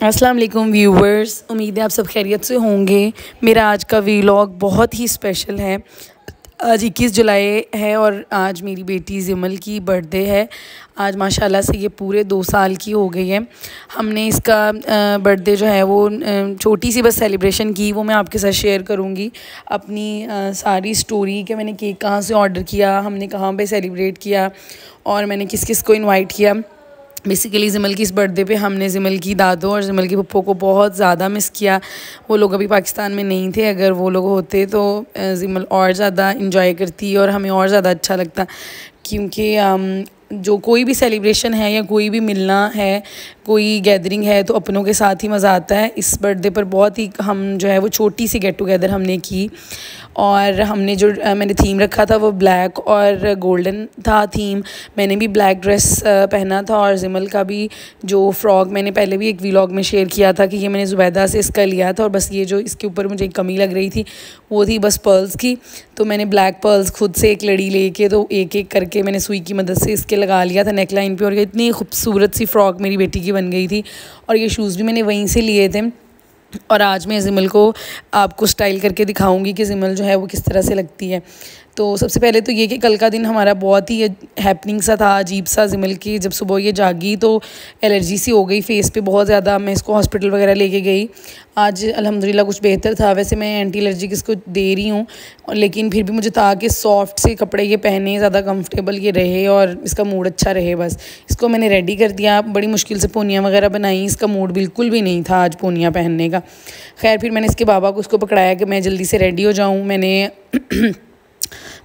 अस्सलाम वालेकुम व्यूवर्स, उम्मीद है आप सब खैरियत से होंगे। मेरा आज का वीलॉग बहुत ही स्पेशल है। आज 21 जुलाई है और आज मेरी बेटी ज़िमल की बर्थडे है। आज माशाल्लाह से ये पूरे 2 साल की हो गई है। हमने इसका बर्थडे जो है वो छोटी सी बस सेलिब्रेशन की, वो मैं आपके साथ शेयर करूँगी अपनी सारी स्टोरी कि मैंने केक कहाँ से ऑर्डर किया, हमने कहाँ पे सेलिब्रेट किया और मैंने किस किस को इनवाइट किया। बेसिकली ज़िमल की इस बर्थडे पे हमने ज़िमल की दादो और ज़िमल के पप्पो को बहुत ज़्यादा मिस किया। वो लोग अभी पाकिस्तान में नहीं थे, अगर वो लोग होते तो ज़िमल और ज़्यादा इंजॉय करती और हमें और ज़्यादा अच्छा लगता, क्योंकि जो कोई भी सेलिब्रेशन है या कोई भी मिलना है, कोई गैदरिंग है तो अपनों के साथ ही मज़ा आता है। इस बर्थडे पर बहुत ही हम जो है वो छोटी सी गेट टुगेदर हमने की और हमने जो मैंने थीम रखा था वो ब्लैक और गोल्डन था थीम। मैंने भी ब्लैक ड्रेस पहना था और ज़िमल का भी जो फ्रॉक मैंने पहले भी एक व्लॉग में शेयर किया था कि ये मैंने ज़ुबैदा से इसका लिया था और बस ये जो इसके ऊपर मुझे कमी लग रही थी वो थी बस पर्ल्स की। तो मैंने ब्लैक पर्ल्स खुद से एक लड़ी लेके तो एक एक करके मैंने सुई की मदद से इसके लगा लिया था नेक लाइन पे और ये इतनी खूबसूरत सी फ़्रॉक मेरी बेटी की बन गई थी। और ये शूज़ भी मैंने वहीं से लिए थे और आज मैं ज़िमल को आपको स्टाइल करके दिखाऊंगी कि ज़िमल जो है वो किस तरह से लगती है। तो सबसे पहले तो ये कि कल का दिन हमारा बहुत ही हैपनिंग सा था, अजीब सा। ज़िमल की जब सुबह ये जागी तो एलर्जी सी हो गई फेस पे बहुत ज़्यादा। मैं इसको हॉस्पिटल वगैरह लेके गई। आज अल्हम्दुलिल्लाह कुछ बेहतर था। वैसे मैं एंटी एलर्जिक इसको दे रही हूँ, लेकिन फिर भी मुझे था कि सॉफ्ट से कपड़े ये पहने, ज़्यादा कंफर्टेबल ये रहे और इसका मूड अच्छा रहे। बस इसको मैंने रेडी कर दिया। बड़ी मुश्किल से पोनियाँ वगैरह बनाई, इसका मूड बिल्कुल भी नहीं था आज पोनियाँ पहनने का। खैर फिर मैंने इसके बाबा को उसको पकड़ाया कि मैं जल्दी से रेडी हो जाऊँ। मैंने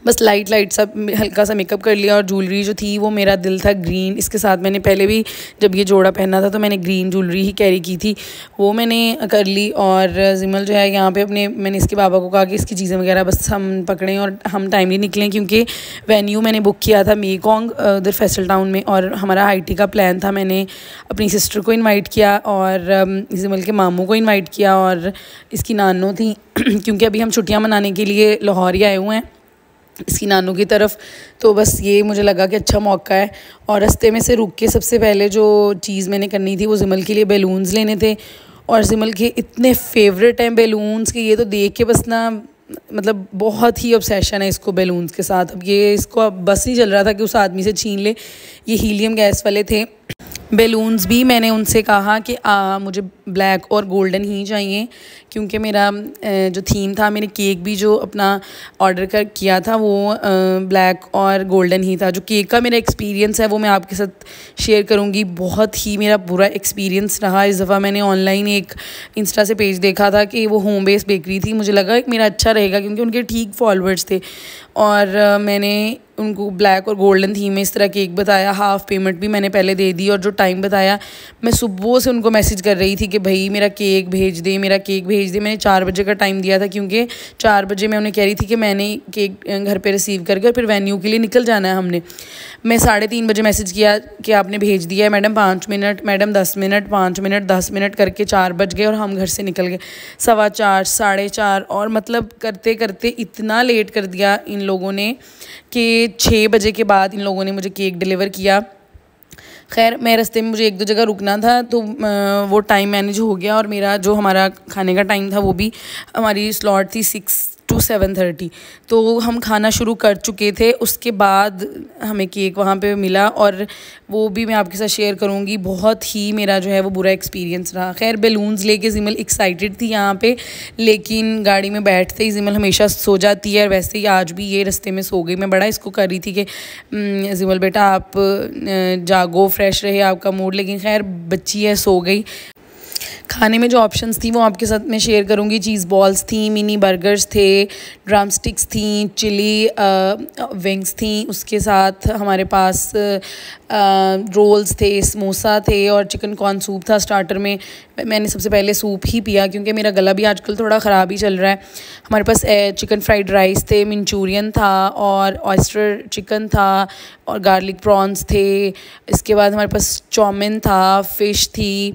बस लाइट सा हल्का सा मेकअप कर लिया और ज्वेलरी जो थी वो मेरा दिल था ग्रीन। इसके साथ मैंने पहले भी जब ये जोड़ा पहना था तो मैंने ग्रीन ज्वेलरी ही कैरी की थी, वो मैंने कर ली। और ज़िमल जो है यहाँ पे मैंने इसके बाबा को कहा कि इसकी चीज़ें वगैरह बस हम पकड़ें और हम टाइमली निकलें, क्योंकि वेन्यू मैंने बुक किया था मेकोंग उधर फैसल टाउन में और हमारा हाई टी का प्लान था। मैंने अपनी सिस्टर को इन्वाइट किया और ज़िमल के मामू को इन्वाइट किया और इसकी नानों थी क्योंकि अभी हम छुट्टियाँ मनाने के लिए लाहौर ही आए हुए हैं इसकी नानू की तरफ। तो बस ये मुझे लगा कि अच्छा मौका है। और रास्ते में से रुक के सबसे पहले जो चीज़ मैंने करनी थी वो ज़िमल के लिए बैलून्स लेने थे। और ज़िमल के इतने फेवरेट हैं बैलून्स कि ये तो देख के बस ना, मतलब बहुत ही ऑब्सेशन है इसको बैलून्स के साथ। अब ये इसको अब बस नहीं चल रहा था कि उस आदमी से छीन ले। ये हीलियम गैस वाले थे बैलून्स भी। मैंने उनसे कहा कि मुझे ब्लैक और गोल्डन ही चाहिए, क्योंकि मेरा जो थीम था, मैंने केक भी जो अपना ऑर्डर किया था वो ब्लैक और गोल्डन ही था। जो केक का मेरा एक्सपीरियंस है वो मैं आपके साथ शेयर करूँगी। बहुत ही मेरा बुरा एक्सपीरियंस रहा। इस दफ़ा मैंने ऑनलाइन एक इंस्टा से पेज देखा था कि वो होम बेस्ड बेकरी थी। मुझे लगा कि मेरा अच्छा रहेगा क्योंकि उनके ठीक फॉलोअर्स थे और मैंने उनको ब्लैक और गोल्डन थीम में इस तरह केक बताया। हाफ़ पेमेंट भी मैंने पहले दे दी और जो टाइम बताया, मैं सुबह से उनको मैसेज कर रही थी कि भाई मेरा केक भेज दे, मेरा केक भेज दे। मैंने 4 बजे का टाइम दिया था क्योंकि 4 बजे मैं उन्हें कह रही थी कि मैंने केक घर पे रिसीव करके और फिर वेन्यू के लिए निकल जाना है हमने। मैं 3:30 बजे मैसेज किया कि आपने भेज दिया है madam, 5 minute, madam 10 minute, 5 minute, 10 minute करके 4 बज गए और हम घर से निकल गए 4:15, 4:30 और मतलब करते करते इतना लेट कर दिया इन लोगों ने कि 6 बजे के बाद इन लोगों ने मुझे केक डिलीवर किया। खैर मैं रास्ते में मुझे 1-2 जगह रुकना था तो वो टाइम मैनेज हो गया और मेरा जो हमारा खाने का टाइम था वो भी, हमारी स्लॉट थी 6 to 7:30, तो हम खाना शुरू कर चुके थे। उसके बाद हमें केक वहाँ पे मिला और वो भी मैं आपके साथ शेयर करूँगी। बहुत ही मेरा जो है वो बुरा एक्सपीरियंस रहा। खैर बैलून्स लेके ज़िमल एक्साइटेड थी यहाँ पे, लेकिन गाड़ी में बैठते ही ज़िमल हमेशा सो जाती है और वैसे ही आज भी ये रास्ते में सो गई। मैं बड़ा इसको कर रही थी कि ज़िमल बेटा आप जागो, फ्रेश रहे आपका मूड, लेकिन खैर बच्ची है, सो गई। खाने में जो ऑप्शंस थी वो आपके साथ मैं शेयर करूँगी। चीज़ बॉल्स थी, मिनी बर्गर्स थे, ड्रम स्टिक्स थी, चिली विंग्स थी, उसके साथ हमारे पास रोल्स थे, समोसा थे और चिकन कॉर्न सूप था स्टार्टर में। मैंने सबसे पहले सूप ही पिया क्योंकि मेरा गला भी आजकल थोड़ा ख़राब ही चल रहा है। हमारे पास चिकन फ्राइड राइस थे, मंचूरियन था और ऑयस्टर चिकन था और गार्लिक प्रॉन्स थे। इसके बाद हमारे पास चाउमिन था, फ़िश थी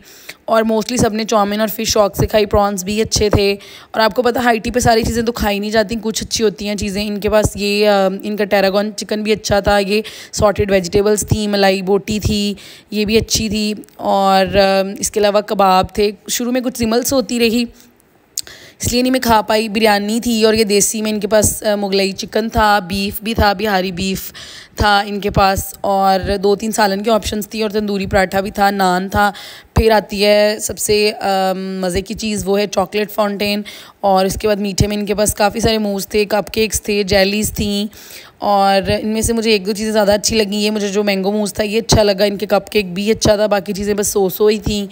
और मोस्टली सब ने चाउमीन और फ़िश शौक से खाई। प्रॉन्स भी अच्छे थे। और आपको पता हाई टी पे सारी चीज़ें तो खाई नहीं जाती, कुछ अच्छी होती हैं चीज़ें। इनके पास ये इनका टेरागोन चिकन भी अच्छा था, ये सॉर्टेड वेजिटेबल्स थी, मलाई बोटी थी, ये भी अच्छी थी। और इसके अलावा कबाब थे। शुरू में कुछ जिमल्स होती रही इसलिए नहीं मैं खा पाई। बिरयानी थी और ये देसी में इनके पास मुगलई चिकन था, बीफ भी था, बिहारी बीफ था इनके पास, और 2-3 सालन के ऑप्शंस थी और तंदूरी पराठा भी था, नान था। फिर आती है सबसे मज़े की चीज़, वो है चॉकलेट फाउंटेन। और इसके बाद मीठे में इनके पास काफ़ी सारे मूव्स थे, कपकेक्स थे, जेलीज़ थी। और इनमें से मुझे 1-2 चीज़ें ज़्यादा अच्छी लगी। ये मुझे जो मैंगो मूस था ये अच्छा लगा, इनके कपकेक भी अच्छा था, बाकी चीज़ें बस सो ही थी।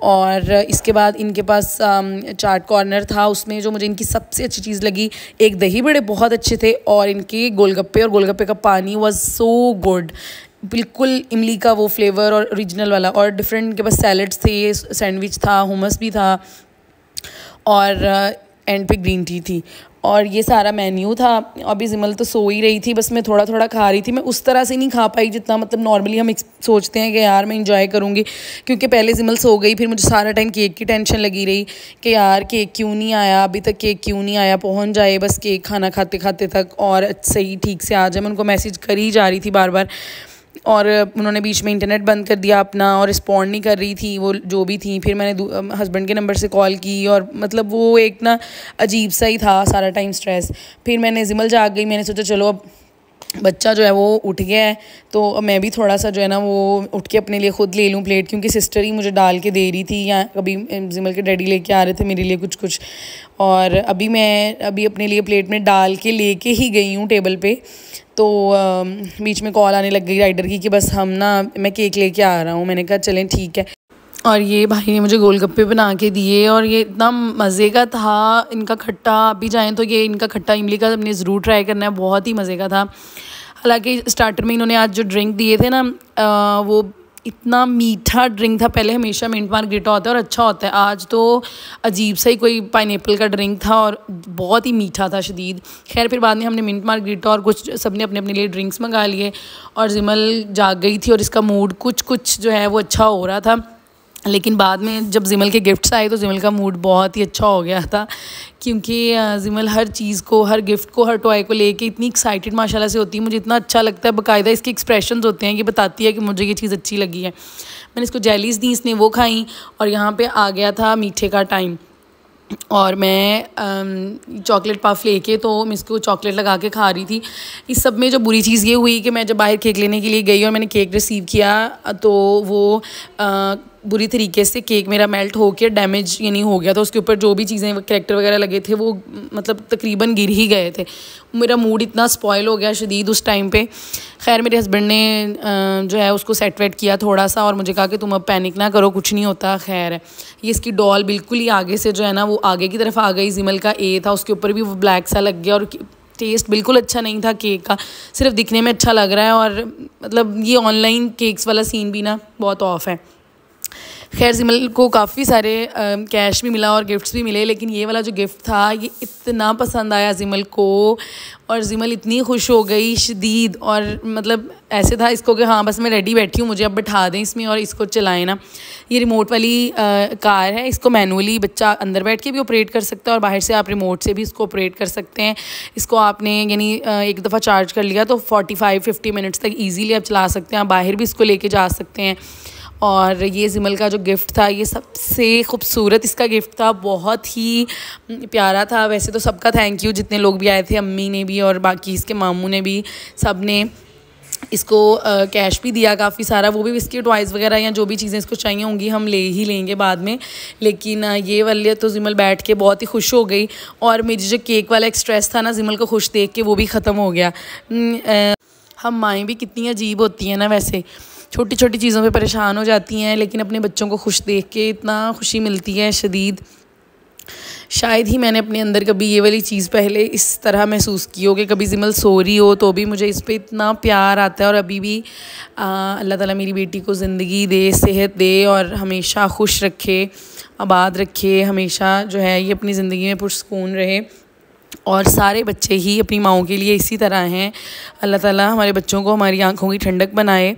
और इसके बाद इनके पास चाट कॉर्नर था, उसमें जो मुझे इनकी सबसे अच्छी चीज़ लगी, एक दही बड़े बहुत अच्छे थे और इनके गोलगप्पे, और गोलगप्पे का पानी वाज सो गुड, बिल्कुल इमली का वो फ्लेवर और ओरिजिनल वाला। और डिफरेंट इनके पास सैलड्स थे, सैंडविच था, हुमस भी था, और एंड पे ग्रीन टी थी। और ये सारा मेन्यू था। अभी जिमल तो सो ही रही थी, बस मैं थोड़ा थोड़ा खा रही थी। मैं उस तरह से नहीं खा पाई जितना मतलब नॉर्मली हम सोचते हैं कि यार मैं इंजॉय करूँगी, क्योंकि पहले जिमल सो गई, फिर मुझे सारा टाइम केक की टेंशन लगी रही कि यार केक क्यों नहीं आया, अभी तक केक क्यों नहीं आया, पहुँच जाए बस केक खाना खाते खाते तक और सही ठीक से आ जाए। मैं उनको मैसेज कर ही जा रही थी बार बार, और उन्होंने बीच में इंटरनेट बंद कर दिया अपना और रिस्पॉन्ड नहीं कर रही थी वो जो भी थी। फिर मैंने हस्बैंड के नंबर से कॉल की, और मतलब वो एक ना अजीब सा ही था सारा टाइम स्ट्रेस। फिर मैंने जिमल जाग गई, मैंने सोचा चलो अब बच्चा जो है वो उठ गया है तो मैं भी थोड़ा सा जो है ना वो उठ के अपने लिए ख़ुद ले लूँ प्लेट, क्योंकि सिस्टर ही मुझे डाल के दे रही थी, या कभी जिमल के डैडी लेके आ रहे थे मेरे लिए कुछ कुछ। और अभी मैं अपने लिए प्लेट में डाल के लेके ही गई हूँ टेबल पे, तो बीच में कॉल आने लग गई राइडर की कि बस मैं केक लेके आ रहा हूँ। मैंने कहा चलें ठीक है। और ये भाई ने मुझे गोलगप्पे बना के दिए और ये इतना मज़े का था। इनका खट्टा, अभी जाएँ तो ये इनका खट्टा इमली का अपने ज़रूर ट्राई करना है, बहुत ही मज़े का था। हालांकि स्टार्टर में इन्होंने आज जो ड्रिंक दिए थे ना वो इतना मीठा ड्रिंक था। पहले हमेशा मिंट मार्गरीटा होता है और अच्छा होता है, आज तो अजीब सा ही कोई पाइनएप्पल का ड्रिंक था और बहुत ही मीठा था शदीद। खैर फिर बाद में हमने मिंट मार्गरीटा और कुछ सबने अपने अपने लिए ड्रिंक्स मंगा लिए और जिमल जाग गई थी और इसका मूड कुछ जो है वो अच्छा हो रहा था। लेकिन बाद में जब जिमल के गिफ्ट्स आए तो जिमल का मूड बहुत ही अच्छा हो गया था, क्योंकि जिमल हर चीज़ को, हर गिफ्ट को, हर टॉय को लेके इतनी एक्साइटेड माशाल्लाह से होती है। मुझे इतना अच्छा लगता है, बाकायदा इसके एक्सप्रेशंस होते हैं कि बताती है कि मुझे ये चीज़ अच्छी लगी है। मैंने इसको जेलीज़ दी, इसने वो खाई, और यहाँ पे आ गया था मीठे का टाइम। और मैं चॉकलेट पफ लेके तो मैं इसको चॉकलेट लगा के खा रही थी। इस सब में जो बुरी चीज़ ये हुई कि मैं जब बाहर केक लेने के लिए गई और मैंने केक रिसीव किया तो वो बुरी तरीके से केक मेरा मेल्ट होकर डैमेज यानी हो गया था। उसके ऊपर जो भी चीज़ें कैरेक्टर वगैरह लगे थे वो मतलब तकरीबन गिर ही गए थे। मेरा मूड इतना स्पॉइल हो गया शदीद उस टाइम पे। खैर मेरे हस्बैंड ने जो है उसको सेट वेट किया थोड़ा सा और मुझे कहा कि तुम अब पैनिक ना करो, कुछ नहीं होता। खैर ये इसकी डॉल बिल्कुल ही आगे से जो है ना वो आगे की तरफ आ गई। जिमल का ए था, उसके ऊपर भी वो ब्लैक सा लग गया और टेस्ट बिल्कुल अच्छा नहीं था केक का, सिर्फ दिखने में अच्छा लग रहा है। और मतलब ये ऑनलाइन केक्स वाला सीन भी ना बहुत ऑफ है। खैर जिमल को काफ़ी सारे कैश भी मिला और गिफ्ट्स भी मिले, लेकिन ये वाला जो गिफ्ट था ये इतना पसंद आया जिमल को और जिमल इतनी खुश हो गई शदीद। और मतलब ऐसे था इसको कि हाँ बस मैं रेडी बैठी हूँ, मुझे अब बैठा दें इसमें और इसको चलाएं ना। ये रिमोट वाली कार है, इसको मैनुअली बच्चा अंदर बैठ के भी ऑपरेट कर सकता है और बाहर से आप रिमोट से भी इसको ऑपरेट कर सकते हैं। इसको आपने यानी एक दफ़ा चार्ज कर लिया तो 45-50 मिनट्स तक ईजीली आप चला सकते हैं। आप बाहर भी इसको लेके जा सकते हैं। और ये जिमल का जो गिफ्ट था ये सबसे खूबसूरत इसका गिफ्ट था, बहुत ही प्यारा था। वैसे तो सबका थैंक यू, जितने लोग भी आए थे, अम्मी ने भी और बाकी इसके मामू ने भी, सब ने इसको कैश भी दिया काफ़ी सारा। वो भी इसके टॉयज़ वगैरह या जो भी चीज़ें इसको चाहिए होंगी हम ले ही लेंगे बाद में। लेकिन ये वाले तो जिमल बैठ के बहुत ही खुश हो गई और मेरी जो केक वाला एक स्ट्रेस था ना जिमल को खुश देख के वो भी ख़त्म हो गया। हम माएँ भी कितनी अजीब होती हैं ना, वैसे छोटी छोटी चीज़ों पे परेशान हो जाती हैं लेकिन अपने बच्चों को खुश देख के इतना खुशी मिलती है शदीद। शायद ही मैंने अपने अंदर कभी ये वाली चीज़ पहले इस तरह महसूस की हो कि कभी जिमल सो रही हो तो भी मुझे इस पर इतना प्यार आता है। और अभी भी अल्लाह ताला मेरी बेटी को ज़िंदगी दे, सेहत दे और हमेशा खुश रखे, आबाद रखे, हमेशा जो है ये अपनी ज़िंदगी में पुरसुकून रहे। और सारे बच्चे ही अपनी माँओं के लिए इसी तरह हैं। अल्लाह ताला हमारे बच्चों को हमारी आँखों की ठंडक बनाए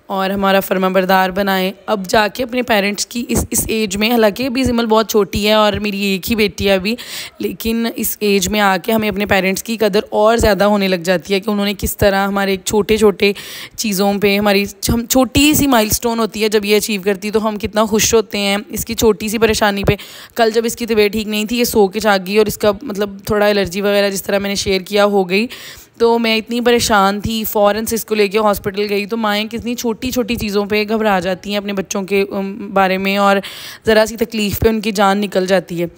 और हमारा फरमाबरदार बनाएं। अब जाके अपने पेरेंट्स की इस एज में, हालांकि अभी जिमल बहुत छोटी है और मेरी एक ही बेटी है अभी, लेकिन इस एज में आके हमें अपने पेरेंट्स की कदर और ज़्यादा होने लग जाती है कि उन्होंने किस तरह हमारे छोटे छोटे चीज़ों पे, हमारी हम छोटी सी माइलस्टोन होती है जब ये अचीव करती तो हम कितना खुश होते हैं। इसकी छोटी सी परेशानी पे, कल जब इसकी तबीयत ठीक नहीं थी, ये सो के जागी और इसका मतलब थोड़ा एलर्जी वगैरह जिस तरह मैंने शेयर किया हो गई, तो मैं इतनी परेशान थी, फ़ौरन से इसको लेके हॉस्पिटल गई। तो माएँ कितनी छोटी छोटी चीज़ों पे घबरा जाती हैं अपने बच्चों के बारे में, और ज़रा सी तकलीफ़ पे उनकी जान निकल जाती है।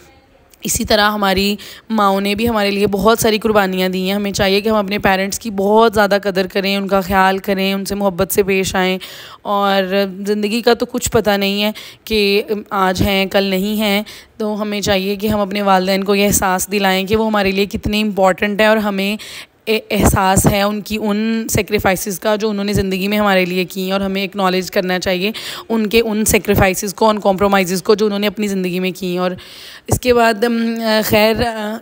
इसी तरह हमारी माँओं ने भी हमारे लिए बहुत सारी कुर्बानियाँ दी हैं। हमें चाहिए कि हम अपने पेरेंट्स की बहुत ज़्यादा कदर करें, उनका ख्याल करें, उनसे मोहब्बत से पेश आएँ। और ज़िंदगी का तो कुछ पता नहीं है कि आज हैं कल नहीं हैं, तो हमें चाहिए कि हम अपने वालिदैन को ये एहसास दिलाएं कि वो हमारे लिए कितने इम्पॉर्टेंट है, और हमें एहसास है उनकी उन सेक्रीफाइसेस का जो उन्होंने ज़िंदगी में हमारे लिए की, और हमें एक्नॉलेज करना चाहिए उनके उन सेक्रीफाइसेस को, उन कॉम्प्रोमाइज़ को जो उन्होंने अपनी ज़िंदगी में की। और इसके बाद खैर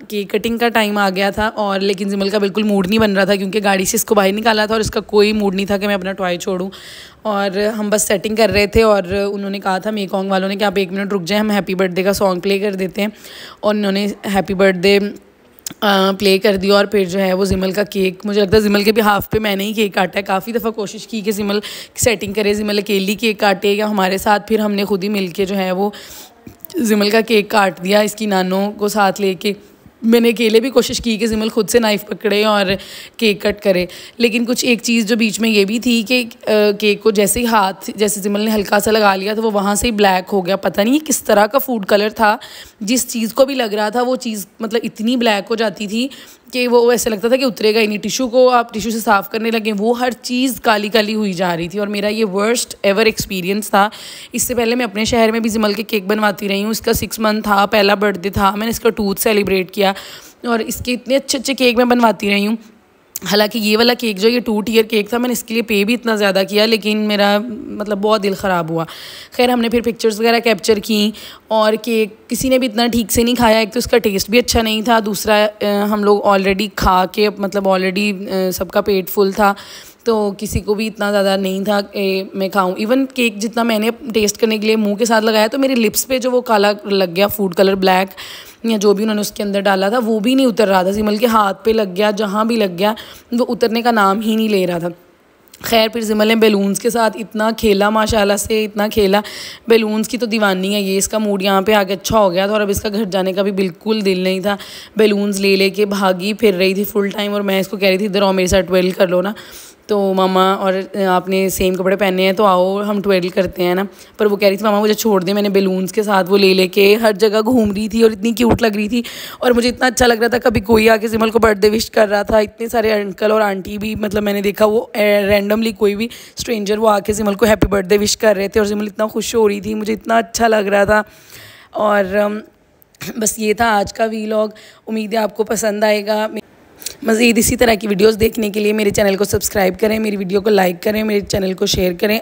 केक कटिंग का टाइम आ गया था, और लेकिन जिमल का बिल्कुल मूड नहीं बन रहा था क्योंकि गाड़ी से इसको बाहर निकाला था और इसका कोई मूड नहीं था कि मैं अपना टॉय छोड़ूं। और हम बस सेटिंग कर रहे थे, और उन्होंने कहा था मेकॉन्ग वालों ने कि आप 1 मिनट रुक जाएं, हम हैप्पी बर्थडे का सॉन्ग प्ले कर देते हैं। और उन्होंने हैप्पी बर्थडे प्ले कर दिया। और फिर जो है वो जिमल का केक, मुझे लगता है जिमल के भी हाफ पे मैंने ही केक काटा है। काफ़ी दफ़ा कोशिश की कि जिमल सेटिंग करे, जिमल अकेली केक काटे या हमारे साथ, फिर हमने खुद ही मिल के जो है वो जिमल का केक काट दिया इसकी नानों को साथ लेके। मैंने अकेले भी कोशिश की कि जिमल खुद से नाइफ़ पकड़े और केक कट करे, लेकिन कुछ एक चीज़ जो बीच में ये भी थी कि केक को जैसे ही हाथ, जैसे जिमल ने हल्का सा लगा लिया तो वो वहाँ से ही ब्लैक हो गया। पता नहीं किस तरह का फूड कलर था, जिस चीज़ को भी लग रहा था वो चीज़ मतलब इतनी ब्लैक हो जाती थी कि वो ऐसे लगता था कि उतरेगा ही नहीं। टिशू को आप टिशू से साफ़ करने लगे, वो हर चीज़ काली काली हुई जा रही थी। और मेरा ये वर्स्ट एवर एक्सपीरियंस था। इससे पहले मैं अपने शहर में भी जिमल के केक बनवाती रही हूँ। इसका 6 मंथ था, पहला बर्थडे था, मैंने इसका 2th सेलिब्रेट किया, और इसके इतने अच्छे अच्छे केक मैं बनवाती रही हूँ। हालांकि ये वाला केक जो ये 2 टियर केक था, मैंने इसके लिए पे भी इतना ज़्यादा किया, लेकिन मेरा मतलब बहुत दिल ख़राब हुआ। खैर हमने फिर पिक्चर्स वगैरह कैप्चर की, और केक किसी ने भी इतना ठीक से नहीं खाया। एक तो इसका टेस्ट भी अच्छा नहीं था, दूसरा हम लोग ऑलरेडी खा के मतलब ऑलरेडी सबका पेट फुल था, तो किसी को भी इतना ज़्यादा नहीं था कि मैं खाऊं। इवन केक जितना मैंने टेस्ट करने के लिए मुंह के साथ लगाया, तो मेरे लिप्स पे जो वो काला लग गया फूड कलर ब्लैक या जो भी उन्होंने उसके अंदर डाला था, वो भी नहीं उतर रहा था। जिमल के हाथ पे लग गया, जहाँ भी लग गया वो उतरने का नाम ही नहीं ले रहा था। खैर फिर जिमल ने बैलून्स के साथ इतना खेला, माशाल्लाह से इतना खेला। बैलून्स की तो दीवानी है ये, इसका मूड यहाँ पे आके अच्छा हो गया था, और अब इसका घर जाने का भी बिल्कुल दिल नहीं था। बैलून्स ले ले के भागी फिर रही थी फुल टाइम, और मैं इसको कह रही थी इधर आओ मेरे साथ ट्वेल कर लो ना, तो मामा और आपने सेम कपड़े पहने हैं तो आओ हम ट्वेल करते हैं ना। पर वो कह रही थी मामा मुझे छोड़ दे। मैंने बैलून्स के साथ वो ले लेके हर जगह घूम रही थी, और इतनी क्यूट लग रही थी, और मुझे इतना अच्छा लग रहा था। कभी कोई आके जिमल को बर्थडे विश कर रहा था, इतने सारे अंकल और आंटी भी, मतलब मैंने देखा वो रैंडमली कोई भी स्ट्रेंजर वो आके जिमल को हैप्पी बर्थडे विश कर रहे थे, और जिमल इतना खुश हो रही थी, मुझे इतना अच्छा लग रहा था। और बस ये था आज का वीलॉग। उम्मीद है आपको पसंद आएगा। मज़ीद इसी तरह की वीडियोस देखने के लिए मेरे चैनल को सब्सक्राइब करें, मेरी वीडियो को लाइक करें, मेरे चैनल को शेयर करें।